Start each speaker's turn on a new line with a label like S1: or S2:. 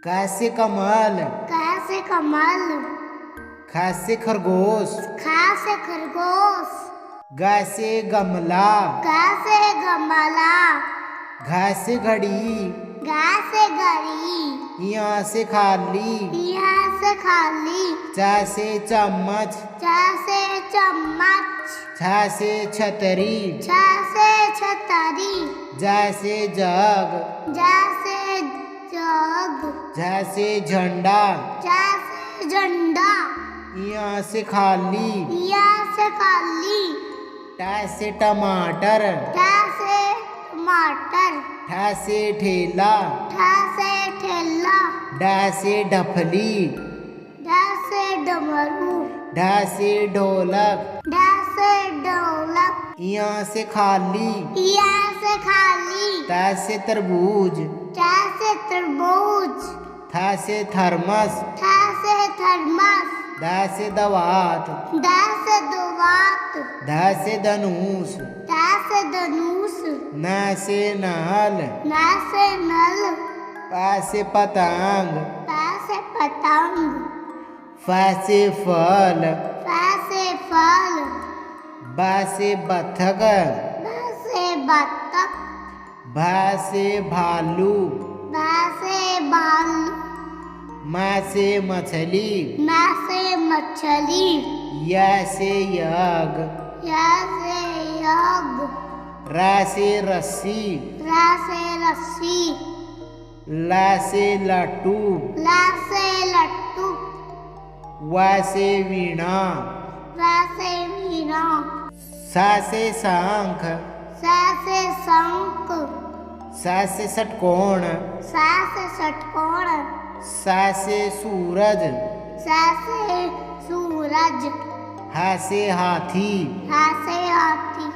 S1: कैसे कमल,
S2: कैसे कमल,
S1: खैसे खरगोश,
S2: खासे खरगोश,
S1: गैसे गमला,
S2: कैसे गमला,
S1: घैसे घड़ी,
S2: कैसे घड़ी,
S1: यहाँ से खाली,
S2: यहाँ से खाली,
S1: जैसे चम्मच,
S2: जैसे चम्मच,
S1: जैसे छतरी,
S2: जैसे छतरी,
S1: जैसे जग,
S2: जैसे जग,
S1: जैसे झंडा,
S2: जैसे झंडा,
S1: यहाँ से खाली,
S2: यहाँ से खाली,
S1: टैसे टमाटर,
S2: जैसे टमाटर,
S1: ठैसे ठेला,
S2: ठैसे ठेला,
S1: डैसे ढफली,
S2: जैसे डमरू,
S1: ढैसे ढोलक,
S2: जैसे ढोलक,
S1: यहाँ से खाली,
S2: यहाँ से खाली,
S1: तैसे तरबूज,
S2: जैसे तरबूज,
S1: थैसे थर्मस,
S2: जैसे थर्मस,
S1: दैसे दवात,
S2: जैसे दुवात,
S1: धैसे धनुष,
S2: जैसे धनुष,
S1: नैसे नहल,
S2: जैसे नल,
S1: पैसे पतंग,
S2: जैसे पतंग,
S1: फैसे फल,
S2: जैसे फल,
S1: बैसे बत्तख,
S2: जैसे बत्तख,
S1: भैसे भालू,
S2: जैसे बालू,
S1: मैसे मछली,
S2: जैसे मछली,
S1: यैसे यग,
S2: जैसे यज्ञ,
S1: रैसे रस्सी,
S2: जैसे रस्सी,
S1: लैसे लट्टू,
S2: जैसे लट्टू,
S1: वैसे वीणा,
S2: जैसे वीणा,
S1: सैसे शंख,
S2: जैसे शंख,
S1: सैसे षटकोण,
S2: जैसे षटकोण,
S1: सैसे सूरज,
S2: जैसे सूरज,
S1: हैसे हाथी,
S2: जैसे हाथी,